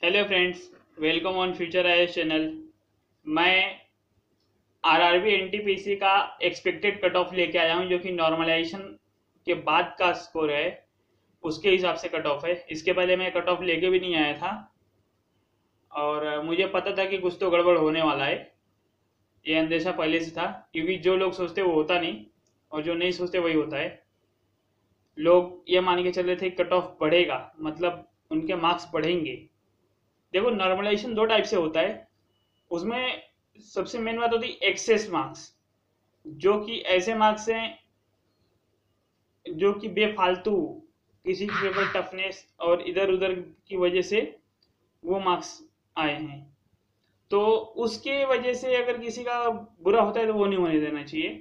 Hello friends, welcome on future IAS channel. मैं RRB NTPC का expected cut off लेके आया हूँ, जो कि नॉर्मलाइजेशन के बाद का स्कोर है, उसके हिसाब से कट ऑफ है। इसके पहले मैं कट ऑफ लेके भी नहीं आया था और मुझे पता था कि कुछ तो गड़बड़ होने वाला है। ये अंदेशा पहले से था, क्योंकि जो लोग सोचते वो होता नहीं और जो नहीं सोचते वही होता है। लोग ये मान के चल रहे थे कट ऑफ बढ़ेगा, मतलब उनके मार्क्स बढ़ेंगे। देखो, नॉर्मलाइजेशन दो टाइप से होता है। उसमें सबसे मेन बात होती है एक्सेस मार्क्स, जो कि ऐसे मार्क्स हैं जो कि बेफालतू किसी भी पेपर टफनेस और इधर उधर की वजह से वो मार्क्स आए हैं। तो उसके वजह से अगर किसी का बुरा होता है तो वो नहीं होने देना चाहिए।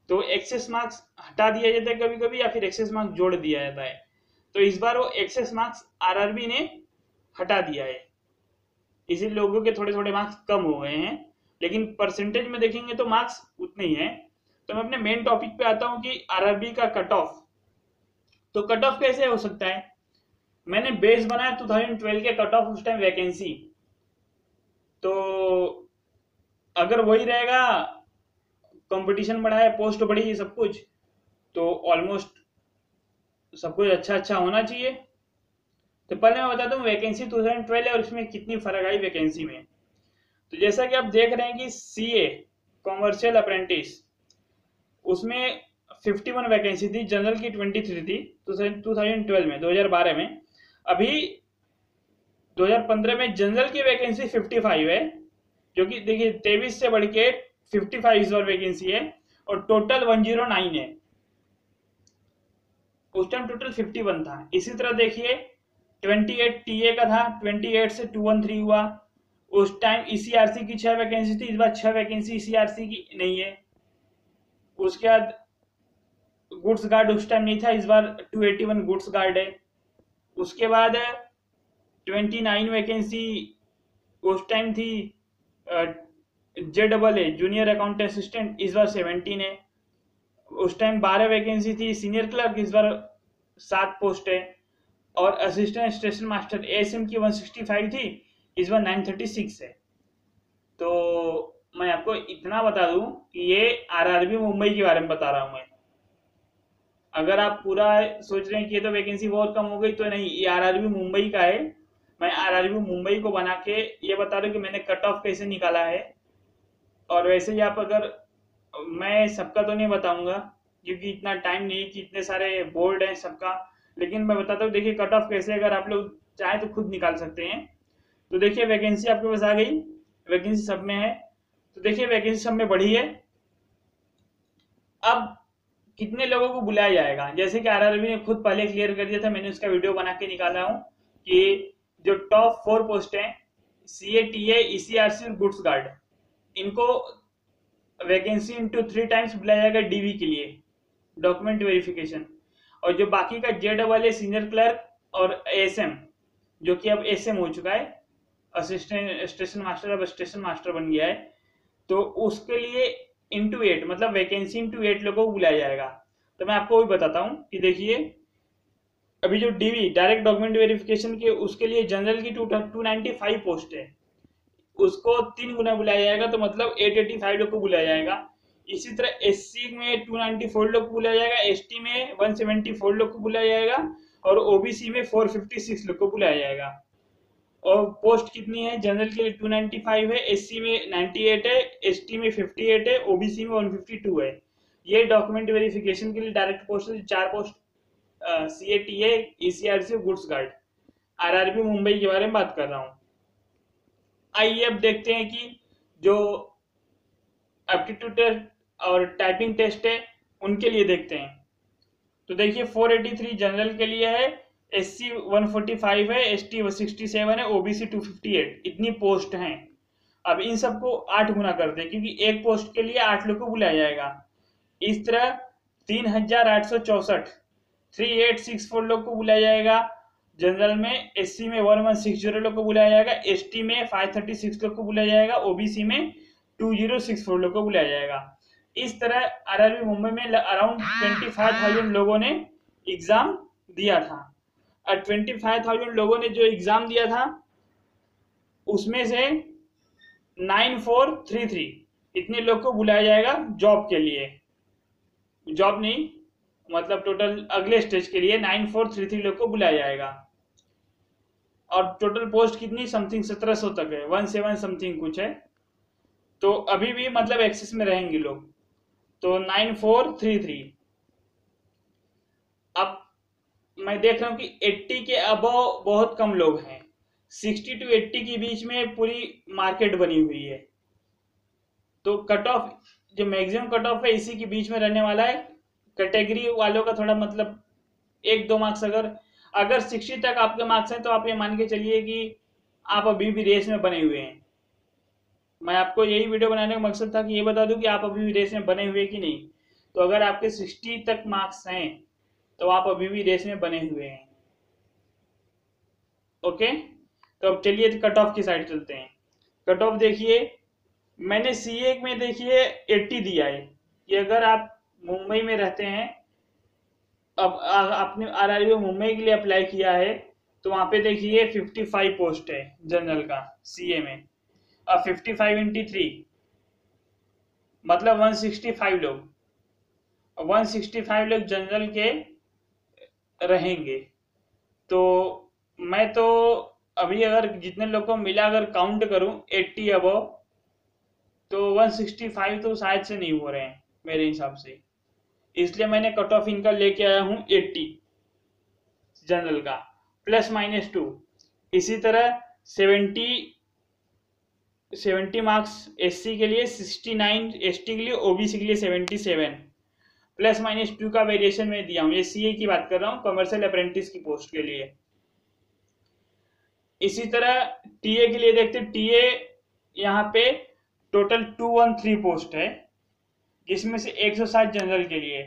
तो एक्सेस मार्क्स हटा दिया जाता है कभी कभी, या फिर एक्सेस मार्क्स जोड़ दिया जाता है। तो इस बार वो एक्सेस मार्क्स आरआरबी ने हटा दिया है, इसी लोगों के थोड़े थोड़े मार्क्स कम हो गए हैं। लेकिन परसेंटेज में देखेंगे तो मार्क्स उतने ही हैं। तो मैं अपने मेन टॉपिक पे आता हूँ कि आरआरबी का कट ऑफ। तो कट ऑफ कैसे हो सकता है? मैंने बेस बनाया 2012 के कट ऑफ, उस टाइम वैकेंसी। तो अगर वही रहेगा, कंपटीशन बढ़ा है, पोस्ट बढ़ी है, सब कुछ, तो ऑलमोस्ट सब कुछ अच्छा अच्छा होना चाहिए। तो पहले मैं बताता हूँ वैकेंसी 2012 है और इसमें कितनी फर्क आई वैकेंसी में। तो जैसा कि आप देख रहे हैं कि सीए कॉमर्शियल अप्रेंटिस, उसमें 51 वैकेंसी थी, जनरल की 23 थी 2012 में, 2012 में। अभी 2015 में जनरल की वैकेंसी 55 है, जो कि देखिए 23 से बढ़ के 55 इस बार वैकेंसी है, और टोटल 109 है। उस टाइम टोटल 51 था। इसी तरह देखिए 28 टीए का था, 28 से 213 हुआ। उस टाइम ईसीआरसी की 6 वैकेंसी थी, इस बार 6 वैकेंसी ईसीआरसी की नहीं है। उसके बाद गुड्स गार्ड उस टाइम नहीं था, इस बार 281 गुड्स गार्ड है। उसके बाद 29 वैकेंसी उस टाइम थी JEE जूनियर अकाउंट असिस्टेंट, इस बार 17 है। उस टाइम 12 वैकेंसी थी सीनियर क्लर्क, इस बार 7 पोस्ट है। और असिस्टेंट स्टेशन मास्टर एएसएम की 165 थी, इस बार 936 है। तो मैं आपको इतना बता दूं कि ये आरआरबी मुंबई के बारे में बता रहा हूं मैं। अगर आप पूरा सोच रहे हैं कि ये तो वैकेंसी बहुत कम हो गई, तो नहीं, ये आरआरबी मुंबई का है। मैं आरआरबी मुंबई को बना के ये बता रहा हूँ कि मैंने कट ऑफ कैसे निकाला है। और वैसे ही आप अगर, मैं सबका तो नहीं बताऊंगा क्योंकि इतना टाइम नहीं कि इतने सारे बोर्ड हैं सबका। लेकिन मैं बताता हूँ, देखिए कट ऑफ कैसे, अगर आप लोग चाहें तो खुद निकाल सकते हैं। तो देखिए वैकेंसी आपके पास आ गई, वैकेंसी सब में है। तो देखिए वैकेंसी सब में बढ़ी है। अब कितने लोगों को बुलाया जाएगा, जैसे कि आरआरबी ने खुद पहले क्लियर कर दिया था, मैंने उसका वीडियो बना के निकाला हूं कि जो टॉप 4 पोस्ट हैं, सीएटीए, ईसीआरसी और गुड्स गार्ड, इनको वैकेंसी इंटू 3 टाइम्स बुलाया जाएगा डीवी के लिए, डॉक्यूमेंट वेरिफिकेशन। और जो बाकी का JEE सीनियर क्लर्क और एएसएम, जो कि अब एसएम हो चुका है, असिस्टेंट स्टेशन मास्टर, अब स्टेशन मास्टर बन गया है, तो उसके लिए इंटू 8, मतलब वैकेंसी इंटू 8 लोगों को बुलाया जाएगा। तो मैं आपको वही बताता हूँ कि देखिए, अभी जो डीवी डायरेक्ट डॉक्यूमेंट वेरिफिकेशन के, उसके लिए जनरल की 295 पोस्ट है, उसको 3 गुना बुलाया जाएगा, तो मतलब 885 लोग को बुलाया जाएगा। इसी तरह एससी में 294 लोग को बुलाया जाएगा, एसटी में 174 लोग को बुलाया जाएगा, और ओबीसी में 456 लोग को बुलाया जाएगा। और पोस्ट कितनी है? जनरल के लिए 295 है, एससी में 98 है, एसटी में 58 है, ओबीसी में 152 है। ये डॉक्यूमेंट वेरिफिकेशन के लिए डायरेक्ट पोस्ट है, 4 post CA TA, ECRC, goods guard. RRB Mumbai के बारे में बात कर रहा हूँ। आइए अब देखते हैं कि जो एप्टीट्यूड टेस्ट और टाइपिंग टेस्ट है उनके लिए देखते हैं। तो देखिए 483 जनरल के लिए है, एससी 145 है, एसटी 67 है, ओबीसी 258, इतनी पोस्ट हैं। अब इन सबको 8 गुना कर दे, क्योंकि एक पोस्ट के लिए 8 लोग को बुलाया जाएगा। इस तरह 3864, 3864 लोग को बुलाया जाएगा जनरल में, एससी में 1160 लोग को बुलाया जाएगा, एसटी में 536 लोग को बुलाया जाएगा, ओबीसी में 2064 लोग को बुलाया जाएगा। इस तरह आरआरबी मुंबई में अराउंड 25,000 लोगों ने एग्जाम दिया था। और 25,000 लोगों ने जो एग्जाम दिया था, उसमें से 9433 इतने लोग को बुलाया जाएगा जॉब के लिए, जॉब नहीं मतलब टोटल अगले स्टेज के लिए 9433 लोग को बुलाया जाएगा। और टोटल पोस्ट कितनी समथिंग 1700 तक है, 17 समथिंग कुछ है। तो अभी भी मतलब एक्सेस में रहेंगे लोग। तो 9433। अब मैं देख रहा हूँ कि 80 के अबव बहुत कम लोग हैं, 60 to 80 के बीच में पूरी मार्केट बनी हुई है। तो कट ऑफ जो मैक्सिमम कट ऑफ है इसी के बीच में रहने वाला है। कैटेगरी वालों का थोड़ा मतलब 1-2 मार्क्स अगर 60 तक आपके मार्क्स हैं तो आप ये मान के चलिए कि आप अभी भी रेस में बने हुए हैं। मैं आपको यही वीडियो बनाने का मकसद था कि ये बता दूं कि आप अभी भी रेस में बने हुए कि नहीं। तो अगर आपके 60 तक मार्क्स हैं तो आप अभी भी रेस में बने हुए हैं। ओके, तो अब चलिए कट ऑफ की साइड चलते हैं। कट ऑफ देखिए, मैंने सीए में देखिए 80 दिया है कि अगर आप मुंबई में रहते हैं, अब आपने आरआरबी मुंबई के लिए अप्लाई किया है तो वहां पे देखिए 55 पोस्ट है जनरल का सीए में। अब 55 इंटू 3 मतलब 165 लोग, 165 लोग जनरल के रहेंगे। तो मैं तो अभी अगर जितने लोग को मिला अगर काउंट करूं 80 अबव, तो 165 तो शायद से नहीं हो रहे हैं मेरे हिसाब से। इसलिए मैंने कट ऑफ इनका लेके आया हूं 80 जनरल का +-2। इसी तरह 70 मार्क्स एससी के लिए, 69 एसटी के लिए, ओबीसी के लिए 77, +-2 का वेरिएशन में दिया हूं। ये सीए की बात कर रहा हूं, कमर्शियल अप्रेंटिस की पोस्ट के लिए। इसी तरह टीए के लिए देखते हैं, टीए यहाँ पे टोटल 213 पोस्ट है जिसमें से 160 जनरल के लिए।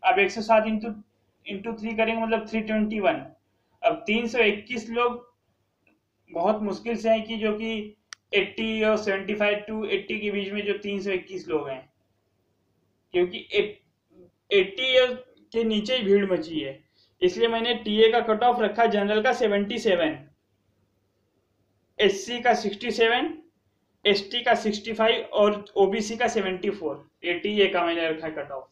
अब 160 इंटू 3 करेंगे मतलब 321। अब 321 लोग बहुत मुश्किल से हैं कि जो कि 80 और 75 to 80 के बीच में जो 321 लोग हैं, क्योंकि 80 के नीचे ही भीड़ मची है। इसलिए मैंने टीए का कट ऑफ रखा जनरल का 77, एससी का 67, एसटी का 65 और ओबीसी का 74। ये टीए का मैंने रखा कट ऑफ।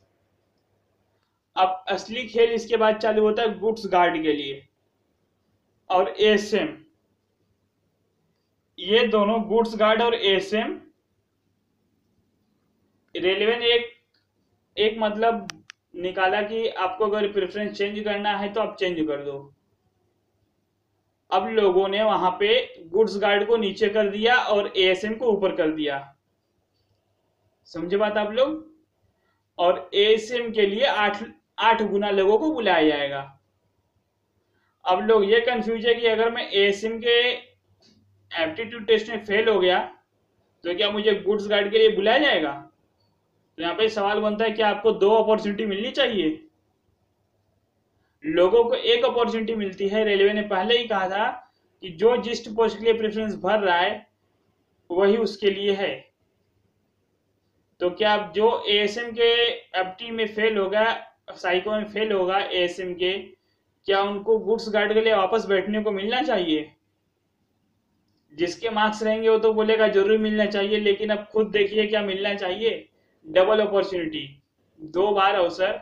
अब असली खेल इसके बाद चालू होता है गुड्स गार्ड के लिए और एएसएम। ये दोनों गुड्स गार्ड और एएसएम रेलवे ने एक मतलब निकाला कि आपको अगर प्रेफरेंस चेंज करना है तो आप चेंज कर दो। अब लोगों ने वहां पे गुड्स गार्ड को नीचे कर दिया और एएसएम को ऊपर कर दिया। समझे बात आप लोग? और एएसएम के लिए 8 गुना लोगों को बुलाया जाएगा। अब लोग ये कंफ्यूज है कि अगर मैं एएसएम के एप्टीट्यूड टेस्ट में फेल हो गया तो क्या मुझे गुड्स गार्ड के लिए बुलाया जाएगा? तो यहाँ पे सवाल बनता है कि आपको 2 अपॉर्चुनिटी मिलनी चाहिए। लोगों को एक अपॉर्चुनिटी मिलती है। रेलवे ने पहले ही कहा था कि जो जिस पोस्ट के लिए प्रेफरेंस भर रहा है वही उसके लिए है। तो क्या जो एएसएम के एप्टी में फेल होगा, साइको में फेल होगा एएसएम के, क्या उनको गुड्स गार्ड के लिए वापस बैठने को मिलना चाहिए? जिसके मार्क्स रहेंगे वो तो बोलेगा जरूर मिलना चाहिए, लेकिन अब खुद देखिए क्या मिलना चाहिए। डबल अपॉर्चुनिटी, 2 बार अवसर।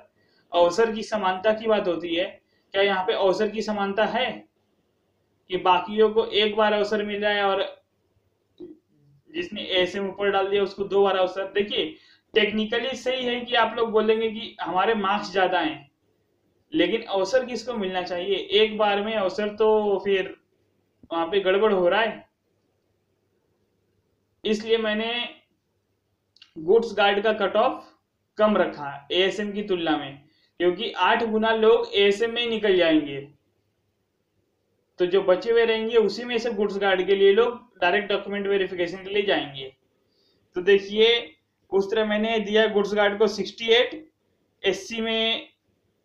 अवसर की समानता की बात होती है। क्या यहाँ पे अवसर की समानता है कि बाकियों को 1 बार अवसर मिल रहा है और जिसने एएसएम ऊपर डाल दिया उसको 2 बार अवसर? देखिए टेक्निकली सही है कि आप लोग बोलेंगे कि हमारे मार्क्स ज्यादा हैं, लेकिन अवसर किसको मिलना चाहिए? 1 बार में अवसर तो फिर वहां पे गड़बड़ हो रहा है। इसलिए मैंने गुड्स गार्ड का कट ऑफ कम रखा एएसएम की तुलना में, क्योंकि 8 गुना लोग एएसएम में ही निकल जाएंगे। तो जो बचे हुए रहेंगे उसी में से गुड्स गार्ड के लिए लोग डायरेक्ट डॉक्यूमेंट वेरिफिकेशन के लिए जाएंगे। तो देखिए उस तरह मैंने दिया गुड्स गार्ड को 68, एससी में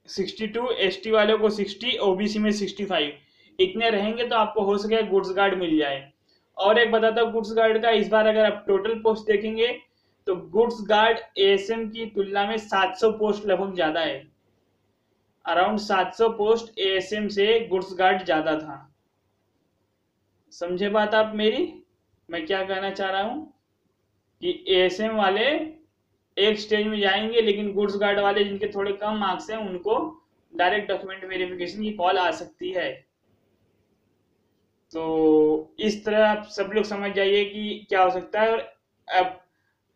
62, एसटी वालों को 60, ओबीसी में 65। इतने रहेंगे तो आपको हो सके गुड्स गार्ड मिल जाए। और एक बताता हूँ गुड्स गार्ड का, इस बार अगर आप टोटल पोस्ट देखेंगे तो गुड्स गार्ड एएसएम की तुलना में 700 पोस्ट लगभग ज्यादा है। अराउंड 700 पोस्ट एएसएम से गुड्स गार्ड ज्यादा था। समझे बात आप मेरी? मैं क्या कहना चाह रहा हूँ कि एएसएम वाले एक स्टेज में जाएंगे, लेकिन गुड्स गार्ड वाले जिनके थोड़े कम मार्क्स हैं उनको डायरेक्ट डॉक्यूमेंट वेरिफिकेशन की कॉल आ सकती है। तो इस तरह आप सब लोग समझ जाइए कि क्या हो सकता है। और अब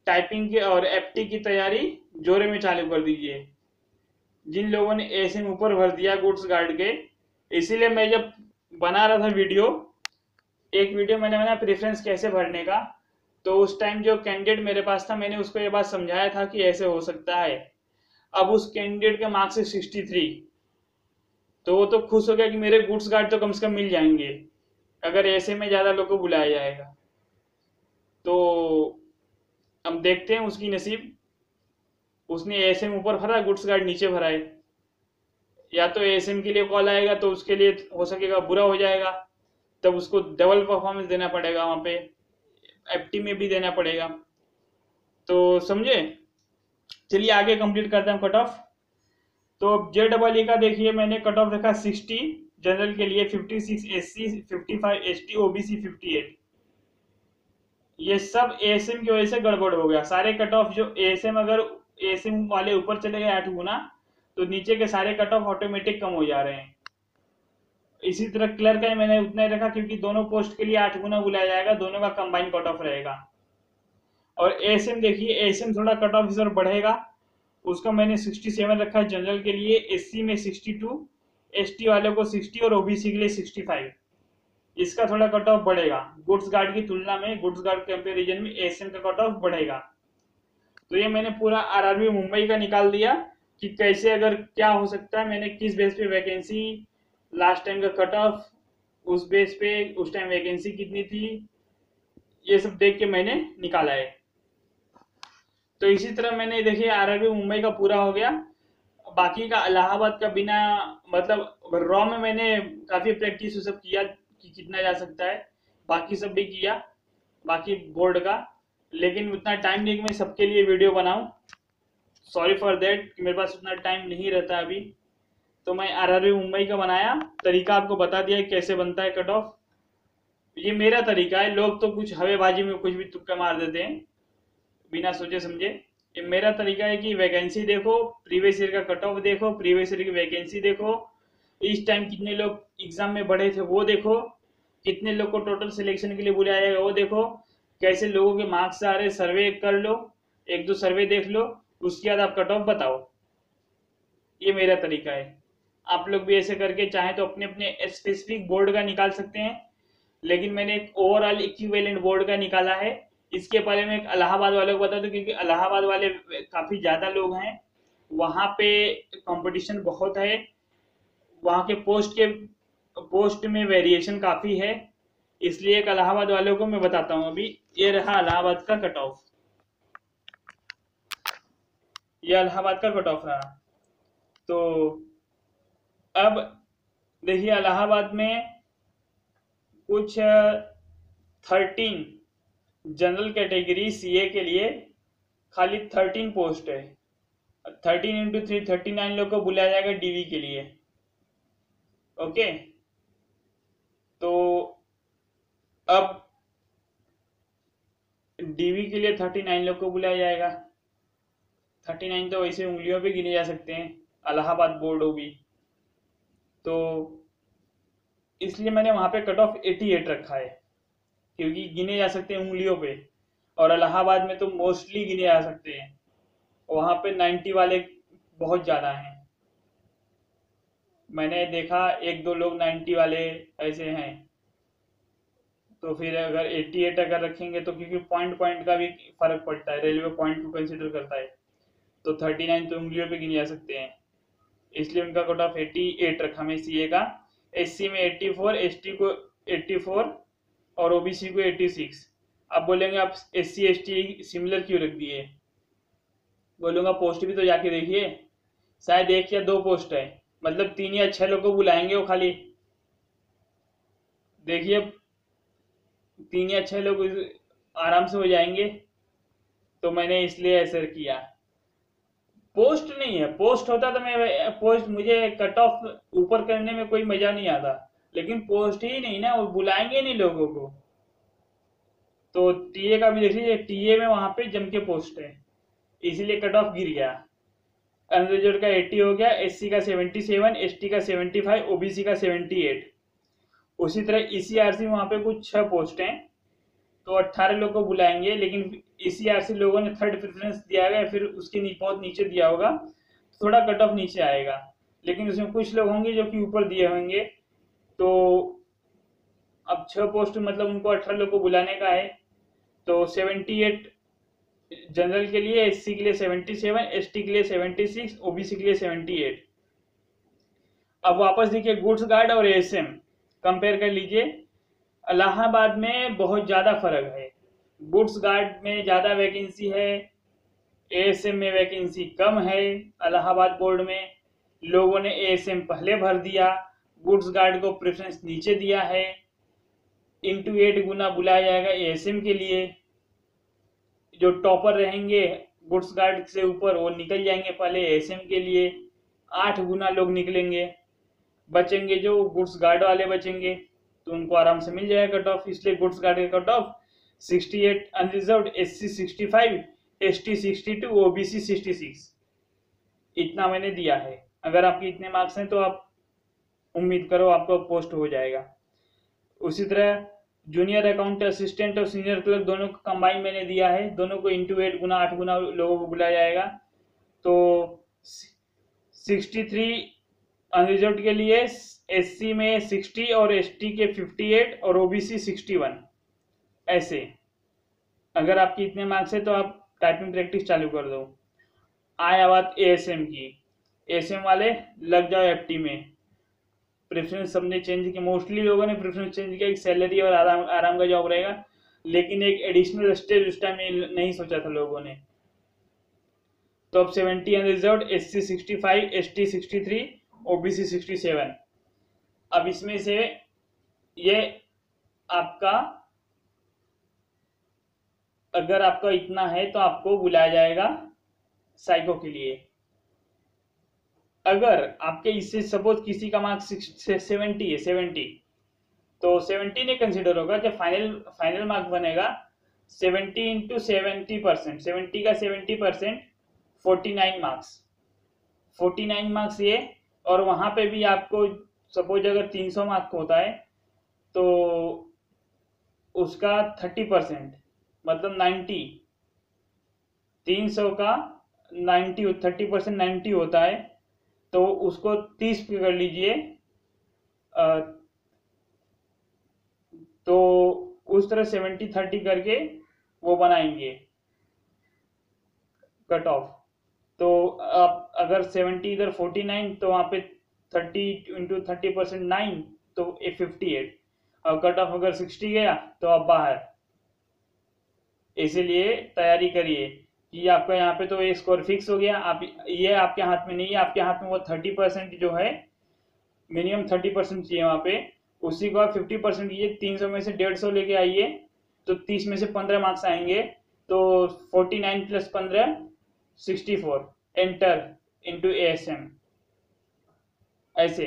टाइपिंग की और एफटी की तैयारी जोरे में चालू कर दीजिए। जिन लोगों ने एएसएम ऊपर भर दिया गुड्स गार्ड के, इसीलिए मैं जब बना रहा था वीडियो, एक वीडियो मैंने बनाया प्रेफरेंस कैसे भरने का, तो उस टाइम जो कैंडिडेट मेरे पास था मैंने उसको ये बात समझाया था कि ऐसे हो सकता है। अब उस कैंडिडेट के मार्क्स है 63, तो वो तो खुश हो गया कि मेरे गुड्स गार्ड तो कम से कम मिल जाएंगे अगर ऐसे में ज्यादा लोग को बुलाया जाएगा। तो हम देखते हैं उसकी नसीब, उसने एएसएम ऊपर भरा, गुड्स गार्ड नीचे भरा है। या तो एएसएम के लिए कॉल आएगा तो उसके लिए हो सकेगा बुरा हो जाएगा, तब उसको डबल परफॉर्मेंस देना पड़ेगा, वहां पे एफटी में भी देना पड़ेगा। तो समझे। चलिए आगे कंप्लीट करते हैं कट ऑफ। तो JEE का देखिए मैंने कट ऑफ रखा 60 जनरल के लिए, 56 SC, 55 ST, OBC 58। ये सब एएसएम की वजह से गड़बड़ हो गया। सारे कट ऑफ जो एएसएम, अगर एएसएम वाले ऊपर चले गए 8 गुना, तो नीचे के सारे कट ऑफ ऑटोमेटिक कम हो जा रहे हैं। इसी तरह क्लर्क का मैंने उतना ही रखा क्योंकि दोनों पोस्ट के लिए 8 गुना बुलाया जाएगा, दोनों का कंबाइन कट ऑफ रहेगा। और एएसएम देखिए, एएसएम थोड़ा कट ऑफ इस बढ़ेगा, उसका मैंने 67 रखा है जनरल के लिए, एससी में 62, एसटी वाले को 60 और ओबीसी के लिए 65। इसका थोड़ा कट ऑफ बढ़ेगा गुड्स गार्ड की तुलना में, गुड्स गार्ड कंपेरिजन में एएसएम का कट ऑफ बढ़ेगा। तो ये मैंने पूरा आरआरबी मुंबई का निकाल दिया कि कैसे अगर क्या हो सकता है, मैंने किस बेस पे वैकेंसी, लास्ट टाइम का कट ऑफ, उस बेस पे उस टाइम वैकेंसी कितनी थी, ये सब देख के मैंने निकाला है। तो इसी तरह मैंने देखिए आरआरबी मुंबई का पूरा हो गया। बाकी का इलाहाबाद का बिना मतलब रॉ में मैंने काफी प्रैक्टिस सब किया कि कितना जा सकता है, बाकी सब भी किया, बाकी बोर्ड का। लेकिन उतना टाइम नहीं कि मैं सबके लिए वीडियो बनाऊं, सॉरी फॉर देट कि मेरे पास उतना टाइम नहीं रहता अभी। तो मैं आरआरबी मुंबई का बनाया, तरीका आपको बता दिया कैसे बनता है कट ऑफ। ये मेरा तरीका है, लोग तो कुछ हवेबाजी में कुछ भी तुक्का मार देते हैं बिना सोचे समझे। ये मेरा तरीका है कि वैकेंसी देखो, प्रीवियस ईयर का कट ऑफ देखो, प्रीवियस ईयर की वैकेंसी देखो, इस टाइम कितने लोग एग्जाम में बढ़े थे वो देखो, कितने लोग को टोटल सिलेक्शन के लिए बुलाया जाएगा वो देखो, कैसे लोगों के मार्क्स आ रहे, सर्वे कर लो, एक दो सर्वे देख लो, उसके बाद आप कट ऑफ बताओ। ये मेरा तरीका है। आप लोग भी ऐसे करके चाहे तो अपने अपने स्पेसिफिक बोर्ड का निकाल सकते हैं, लेकिन मैंने एक ओवरऑल इक्विवेलेंट बोर्ड का निकाला है। इसके पहले मैं एक इलाहाबाद वाले को बता दूं, क्योंकि इलाहाबाद वाले काफी ज्यादा लोग हैं, वहां पे कंपटीशन बहुत है, वहां के पोस्ट में वेरिएशन काफी है, इसलिए एक इलाहाबाद वालों को मैं बताता हूँ। अभी ये रहा इलाहाबाद का कट ऑफ, ये इलाहाबाद का कट ऑफ रहा। तो अब देखिए इलाहाबाद में कुछ 13 जनरल कैटेगरी सीए के लिए खाली 13 पोस्ट है। 13 × 3 39 लोग को बुलाया जाएगा डीवी के लिए। ओके, तो अब डीवी के लिए 39 लोग को बुलाया जाएगा। 39 तो वैसे उंगलियों पे गिने जा सकते हैं, इलाहाबाद बोर्ड होगी तो, इसलिए मैंने वहां पे कट ऑफ 88 रखा है, क्योंकि गिने जा सकते हैं उंगलियों पे, और इलाहाबाद में तो मोस्टली गिने जा सकते हैं, वहां पे 90 वाले बहुत ज्यादा हैं। मैंने देखा एक दो लोग 90 वाले ऐसे हैं। तो फिर अगर 88 अगर रखेंगे तो, क्योंकि पॉइंट पॉइंट का भी फर्क पड़ता है, रेलवे पॉइंट को कंसिडर करता है, तो 39 तो उंगलियों पे गिने जा सकते हैं, इसलिए उनका कट ऑफ 88 रखा मैं सीए का। एससी में 84, एसटी को 84 और ओबीसी को 86। अब बोलेंगे आप एससी एसटी सिमिलर क्यों रख दिए, बोलूंगा पोस्ट भी तो जाके देखिए, शायद 1 या 2 पोस्ट है, मतलब 3 या 6 लोग को बुलाएंगे वो खाली, देखिए 3 या 6 लोग आराम से हो जाएंगे। तो मैंने इसलिए ऐसा किया। पोस्ट नहीं है, पोस्ट होता तो मैं पोस्ट, मुझे कट ऑफ ऊपर करने में कोई मजा नहीं आता, लेकिन पोस्ट ही नहीं ना, वो बुलाएंगे नहीं लोगों को। तो टीए का भी देख लीजिए, टीए में वहां पे जम के पोस्ट है, इसीलिए कट ऑफ गिर गया। अनरिजर्व का 80 हो गया, एससी का 77, एसटी का 75, ओबीसी का 78। उसी तरह ईसीआरसी वहां पे कुछ 6 पोस्ट हैं, तो 18 लोग को बुलाएंगे, लेकिन ईसीआरसी लोगों ने थर्ड प्रेफरेंस दिया है, फिर उसके बहुत नीचे दिया होगा, थोड़ा कट ऑफ नीचे आएगा। लेकिन उसमें कुछ लोग होंगे जो कि ऊपर दिए होंगे, तो अब 6 पोस्ट मतलब उनको 18 लोग को बुलाने का है, तो 78 जनरल के लिए, एससी के लिए 77, एसटी के लिए 76, ओबीसी के लिए 78। अब वापस देखिए गुड्स गार्ड और एएसएम कंपेयर कर लीजिए। इलाहाबाद में बहुत ज्यादा फर्क है, गुड्स गार्ड में ज्यादा वैकेंसी है, एएसएम में वैकेंसी कम है। इलाहाबाद बोर्ड में लोगों ने एएसएम पहले भर दिया, गुड्स गार्ड को प्रेफरेंस नीचे दिया है। इंटू 8 गुना बुलाया जाएगा एएसएम के लिए। जो टॉपर रहेंगे गुड्स गार्ड से ऊपर, वो निकल जाएंगे पहले एएसएम के लिए, 8 गुना लोग निकलेंगे। बचेंगे जो गुड्स गार्ड वाले बचेंगे, तो उनको आराम से मिल जाएगा कट ऑफ। इसलिए गुड्स गार्ड का cut off 68 unreserved, SC 65, ST 62, OBC 66। इतना मैंने दिया है। अगर आपके इतने मार्क्स हैं तो आप उम्मीद करो आपका पोस्ट हो जाएगा। उसी तरह जूनियर अकाउंट असिस्टेंट और सीनियर क्लर्क दोनों को कंबाइन मैंने दिया है, दोनों को इंटू 8 गुना 8 गुना लोगों को बुलाया जाएगा। तो 63 अनरिजर्व्ड के लिए, एससी में 60 और एसटी के 58 और ओबीसी 61। ऐसे अगर आपके इतने मार्क्स है तो आप टाइपिंग प्रैक्टिस चालू कर दो। आया बात एएसएम की, एएसएम वाले लग जाओ एफटी में। प्रेफरेंस सबने चेंज किया, मोस्टली लोगों ने प्रेफरेंस चेंज किया, एक सैलरी और आराम का जॉब रहेगा, लेकिन एक एडिशनल स्टेज उस टाइम नहीं सोचा था लोगों ने। तो अब 70 अनरिजर्व्ड, एससी 65, एसटी 63, ओबीसी 67। अब इसमें से ये आपका, अगर आपका इतना है तो आपको बुलाया जाएगा साइको के लिए। अगर आपके इससे सपोज किसी का मार्क्स 70 है, 70, तो 70 नहीं कंसिडर होगा। जब फाइनल मार्क बनेगा 70 इंटू 70%, 70 का 70%, 49 मार्क्स, 49 मार्क्स ये। और वहां पे भी आपको सपोज अगर 300 मार्क्स होता है तो उसका 30% मतलब 90, 300 का 90, 30% 90 होता है, तो उसको 30 पे कर लीजिए। तो उस तरह 70-30 करके वो बनाएंगे कट ऑफ। तो आप अगर 70 इधर 49, तो वहां पे 30 इंटू 30% 9, तो 58। और कट ऑफ अगर 60 गया तो आप बाहर। इसीलिए तैयारी करिए कि आपका यहाँ पे तो ये स्कोर फिक्स हो गया। आप ये आपके हाथ में नहीं है, आपके हाथ में वो 30% जो है, मिनिमम 30% चाहिए वहां पे। उसी को आप 50% कीजिए, 300 में से 150 लेके आइए, तो 30 में से 15 मार्क्स आएंगे। तो 49 प्लस 15 64, एंटर इंटू एएसएम। ऐसे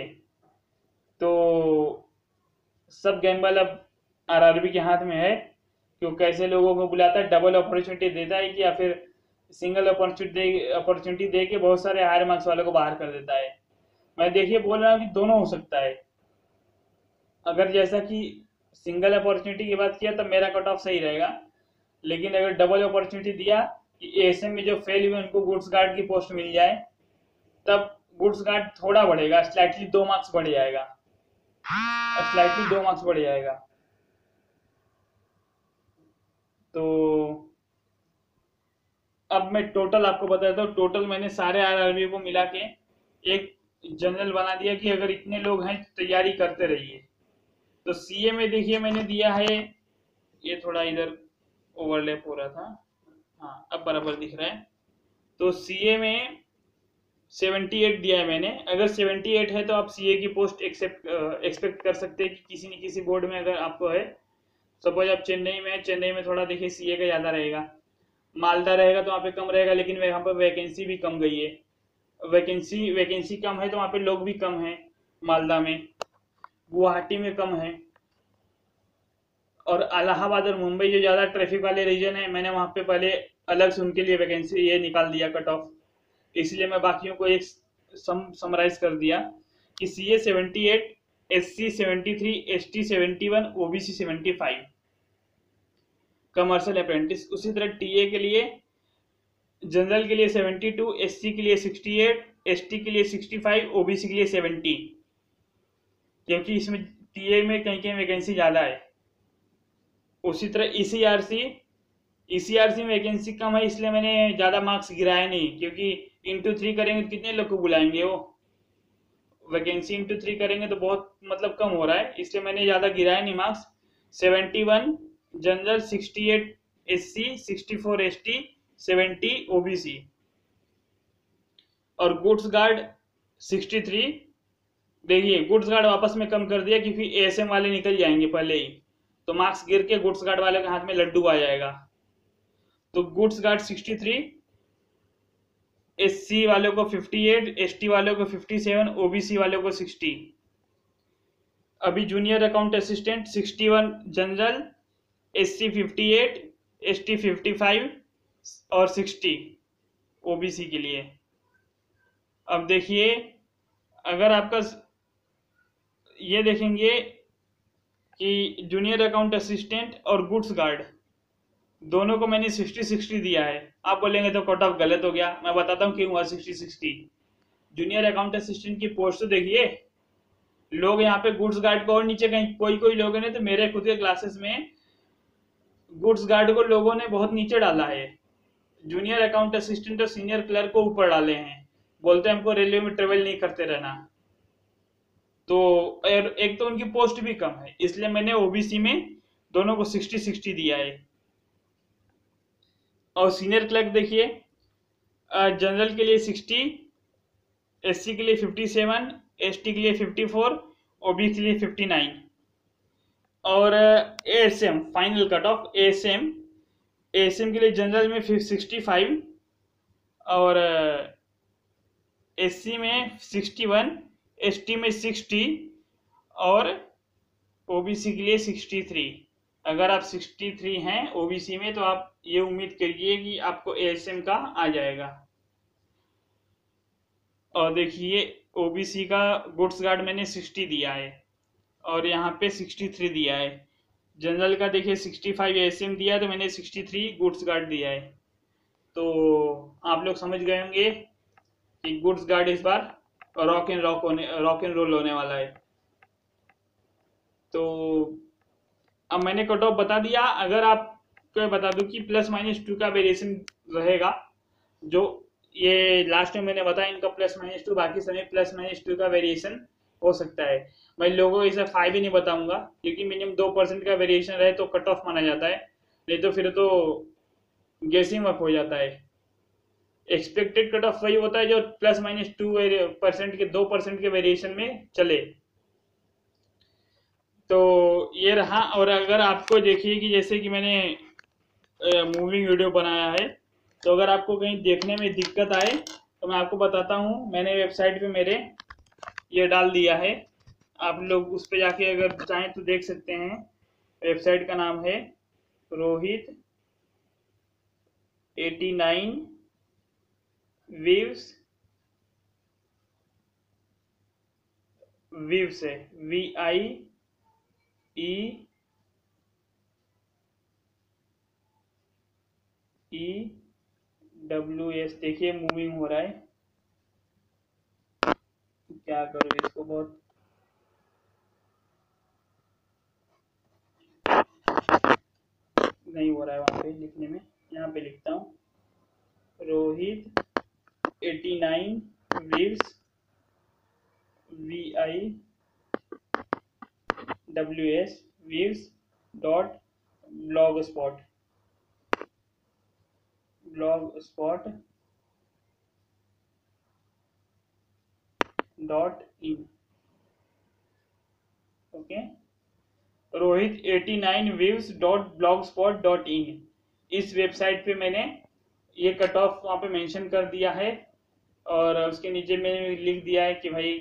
तो सब गैम्बल अब आरआरबी के हाथ में है कि वो कैसे लोगों को बुलाता है, डबल अपॉर्चुनिटी देता है कि या फिर सिंगल अपॉर्चुनिटी दे के बहुत सारे हायर मार्क्स वालों को बाहर कर देता है। मैं देखिए बोल रहा हूँ कि दोनों हो सकता है। अगर जैसा कि सिंगल अपॉर्चुनिटी की बात किया तब मेरा कट ऑफ सही रहेगा, लेकिन अगर डबल अपॉर्चुनिटी दिया कि एएसएम में जो फेल हुए उनको गुड्स गार्ड की पोस्ट मिल जाए, तब गुड्स गार्ड थोड़ा बढ़ेगा, स्लाइटली 2 मार्क्स बढ़ जाएगा, स्लाइटली 2 मार्क्स बढ़ जाएगा। तो अब मैं टोटल आपको बताता हूँ। टोटल मैंने सारे आरआरबी को मिला के एक जनरल बना दिया कि अगर इतने लोग हैं तो तैयारी करते रहिए। तो सीए में देखिए मैंने दिया है, ये थोड़ा इधर ओवरलैप हो रहा था, हाँ अब बराबर दिख रहा है। तो सीए में 78 दिया है मैंने। अगर 78 है तो आप सीए की पोस्ट एक्सपेक्ट कर सकते हैं कि किसी न किसी बोर्ड में अगर आपको है। सपोज आप चेन्नई में है, चेन्नई में थोड़ा देखिए सीए का ज़्यादा रहेगा, मालदा रहेगा तो वहाँ पे कम रहेगा, लेकिन वहाँ पर वैकेंसी भी कम गई है। वैकेंसी कम है तो वहाँ पे लोग भी कम हैं। मालदा में, गुवाहाटी में कम है, और इलाहाबाद और मुंबई जो ज़्यादा ट्रैफिक वाले रीजन है, मैंने वहाँ पे पहले अलग से उनके लिए वैकेंसी ये निकाल दिया कट ऑफ, इसलिए मैं बाकियों को एक समराइज कर दिया कि CA 78, SC 73, ST 71, OBC 75 commercial apprentice. उसी तरह TA के लिए, जनरल के लिए 72, SC के लिए 68, ST के लिए 65, OBC के लिए 70, क्योंकि इसमें TA में कहीं कहीं वैकेंसी ज़्यादा है। उसी तरह ECRC में वैकेंसी कम है, इसलिए मैंने ज़्यादा मार्क्स गिराया नहीं, क्योंकि इंटू 3 करेंगे तो कितने लोग को बुलाएंगे, वो वैकेंसी इंटू 3 करेंगे तो बहुत मतलब कम हो रहा है, इसलिए मैंने ज़्यादा गिराया नहीं marks. 71 general, 68 SC, 64 ST, 70 OBC और गुड्स गार्ड 63। देखिए गुड्स गार्ड वापस में कम कर दिया क्योंकि ASM वाले निकल जाएंगे पहले ही, तो मार्क्स गिर के गुड्स गार्ड वाले के हाथ में लड्डू आ जाएगा। तो गुड्स गार्ड 63, SC वालों को 58, ST वालों को 57, OBC वालों को 60। अभी junior account assistant 61 general, SC 58, ST 55 और 60 OBC के लिए। अब देखिए, अगर आपका ये देखेंगे कि जूनियर अकाउंट असिस्टेंट और गुड्स गार्ड दोनों को मैंने 60-60 दिया है। आप बोलेंगे तो कट ऑफ गलत हो गया, मैं बताता हूँ क्यों हुआ 60-60। जूनियर अकाउंट असिस्टेंट की पोस्ट तो देखिए, लोग यहाँ पे गुड्स गार्ड को और नीचे कहीं कोई लोगों ने, तो मेरे खुद के क्लासेस में गुड्स गार्ड को लोगों ने बहुत नीचे डाला है, जूनियर अकाउंट असिस्टेंट और सीनियर क्लर्क को ऊपर डाले हैं, बोलते हैं हमको रेलवे में ट्रेवल नहीं करते रहना। तो एक तो उनकी पोस्ट भी कम है, इसलिए मैंने OBC में दोनों को 60-60 दिया है। और सीनियर क्लर्क देखिए, जनरल के लिए 60, SC के लिए 57, ST के लिए 54, OBC के लिए 59 और ASM final cut off ASM के लिए जनरल में 65 और SC में 61, ST में 60 और OBC के लिए 63। अगर आप 63 हैं OBC में, तो आप ये उम्मीद करिए कि आपको ASM का आ जाएगा। और देखिए OBC का गुड्स गार्ड मैंने 60 दिया है और यहाँ पे 63 दिया है। जनरल का देखिए 65 ASM दिया, तो मैंने 63 गुड्स गार्ड दिया है। तो आप लोग समझ गए होंगे कि गुड्स गार्ड इस बार रॉक एंड रोल होने वाला है। तो अब मैंने कट ऑफ बता दिया। अगर आपको बता दूं कि +-2 का वेरिएशन रहेगा, जो ये लास्ट में मैंने बताया इनका +-2, बाकी समय +-2 का वेरिएशन हो सकता है। मैं लोगों को इसे 5 ही नहीं बताऊंगा, क्योंकि मिनिमम 2% का वेरिएशन रहे तो कट ऑफ माना जाता है, नहीं तो फिर तो गेसिंग अप हो जाता है। एक्सपेक्टेड कट ऑफ वही होता है जो +-2% के 2% के वेरिएशन में चले। तो ये रहा। और अगर आपको देखिए कि जैसे कि मैंने मूविंग वीडियो बनाया है, तो अगर आपको कहीं देखने में दिक्कत आए तो मैं आपको बताता हूँ, मैंने वेबसाइट पे मेरे ये डाल दिया है, आप लोग उस पे जाके अगर चाहें तो देख सकते हैं। वेबसाइट का नाम है रोहित 89 वीव्स है VIEWS। देखिए मूविंग हो रहा है, क्या करो इसको, बहुत नहीं हो रहा है वहां पे लिखने में। यहाँ पे लिखता हूँ Rohit 89 weaves VIWS blogspot.in। Okay, Rohit 89 views.blogspot.in। इस वेबसाइट पे मैंने ये कट ऑफ वहाँ पे मेंशन कर दिया है, और उसके नीचे मैंने लिख दिया है कि भाई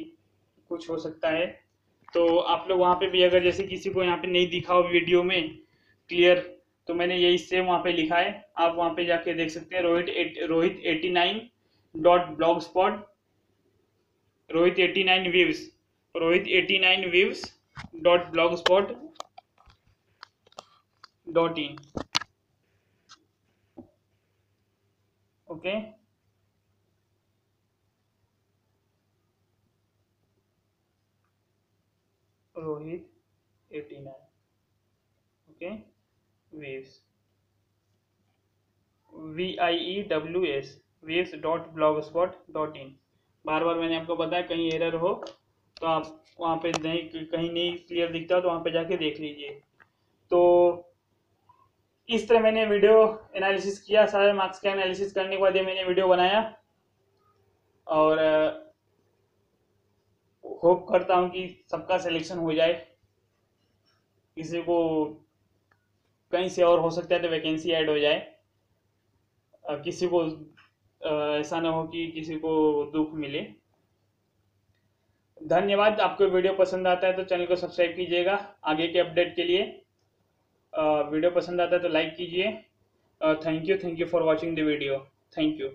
कुछ हो सकता है। तो आप लोग वहाँ पे भी अगर जैसे किसी को यहाँ पे नहीं दिखा हो वीडियो में, क्लियर। तो मैंने यही सेम वहाँ पे लिखा है, आप वहाँ पे जाके देख सकते हैं। Rohit 89 dot blogspot, Rohit 89 views, Rohit 89 views dot blogspot dot in. Okay, Rohit 89, okay, waves, VIEWS waves dot blogspot dot in. बार बार मैंने आपको बताया, कहीं एरर हो तो आप वहाँ पे नहीं, कहीं नहीं क्लियर दिखता हो तो वहाँ पे जाके देख लीजिए। तो इस तरह मैंने वीडियो एनालिसिस किया, सारे मार्क्स का एनालिसिस करने के बाद ये मैंने वीडियो बनाया, और होप करता हूँ कि सबका सिलेक्शन हो जाए। किसी को कहीं से और हो सकता है तो वैकेंसी ऐड हो जाए, किसी को ऐसा ना हो कि किसी को दुख मिले। धन्यवाद। आपको वीडियो पसंद आता है तो चैनल को सब्सक्राइब कीजिएगा आगे के अपडेट के लिए। वीडियो पसंद आता है तो लाइक कीजिए। Thank you for watching the video. Thank you.